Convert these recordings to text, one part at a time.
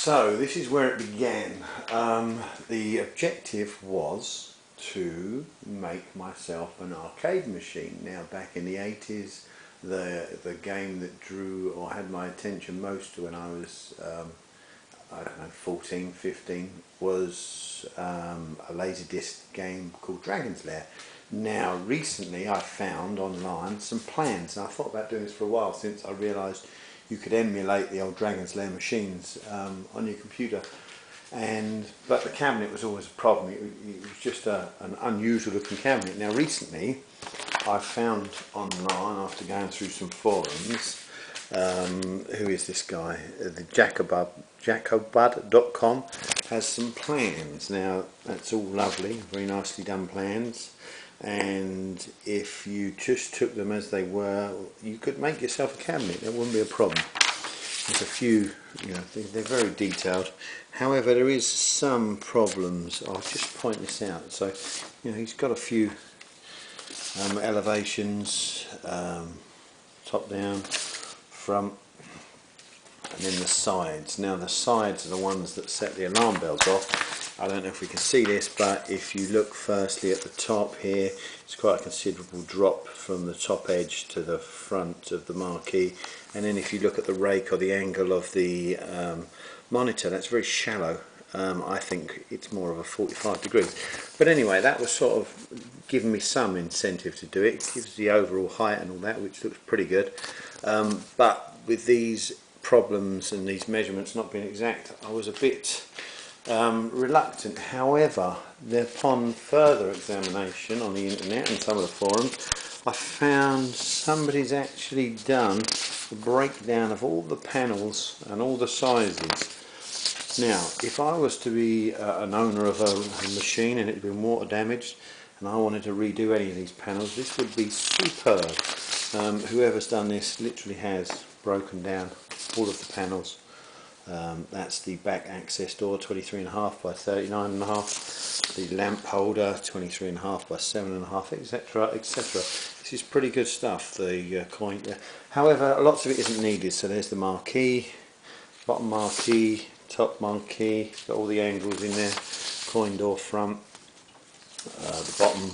So this is where it began. The objective was to make myself an arcade machine. Now, back in the 80s, the game that drew or had my attention most when I was I don't know, 14, 15 was a Laserdisc game called Dragon's Lair. Now recently I found online some plans, and I thought about doing this for a while since I realised you could emulate the old Dragon's Lair machines on your computer, but the cabinet was always a problem. It was just an unusual looking cabinet. Now recently I found online, after going through some forums, who is this guy? The Jacobud.com has some plans. Now that's all lovely, very nicely done plans, and if you just took them as they were, you could make yourself a cabinet. That wouldn't be a problem. There's a few, they're very detailed. However, there is some problems. I'll just point this out. So, he's got a few elevations, top down, front, and then the sides. Now the sides are the ones that set the alarm bells off. I don't know if we can see this, but if you look firstly at the top here, it's quite a considerable drop from the top edge to the front of the marquee, and then if you look at the rake or the angle of the monitor, that's very shallow. I think it's more of a 45 degrees, but anyway, that was sort of giving me some incentive to do it. It gives the overall height and all that, which looks pretty good, but with these problems and these measurements not being exact, I was a bit reluctant. However, upon further examination on the internet and some of the forums, I found somebody's actually done a breakdown of all the panels and all the sizes. Now, if I was to be an owner of a machine and it had been water damaged and I wanted to redo any of these panels, this would be superb. Whoever's done this literally has broken down all of the panels. That's the back access door, 23.5 by 39.5, the lamp holder, 23.5 by 7.5, etc, etc. This is pretty good stuff, the coin. However, lots of it isn't needed. So there's the marquee, bottom marquee, top marquee, got all the angles in there, coin door front, the bottom,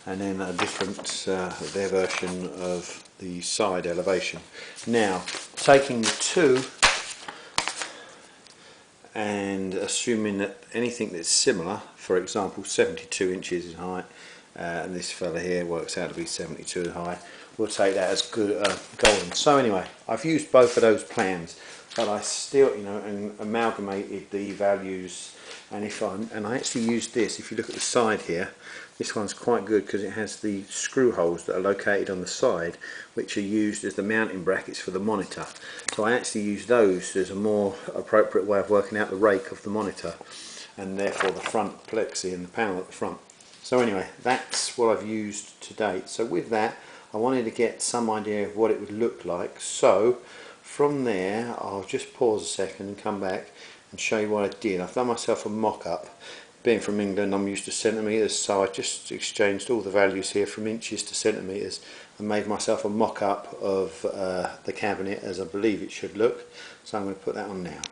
and then a different their version of the side elevation. Now, taking the two and assuming that anything that's similar, for example 72 inches in height, and this fella here works out to be 72 high, we'll take that as good golden. So anyway, I've used both of those plans, but I still amalgamated the values, and I actually used this. If you look at the side here, this one's quite good because it has the screw holes that are located on the side, which are used as the mounting brackets for the monitor. So I actually used those as a more appropriate way of working out the rake of the monitor, and therefore the front plexi and the panel at the front. So anyway, that's what I've used to date. So with that, I wanted to get some idea of what it would look like. So from there, I'll just pause a second and come back and show you what I did. I've done myself a mock-up. Being from England, I'm used to centimetres, so I just exchanged all the values here from inches to centimetres and made myself a mock-up of the cabinet as I believe it should look. So I'm going to put that on now.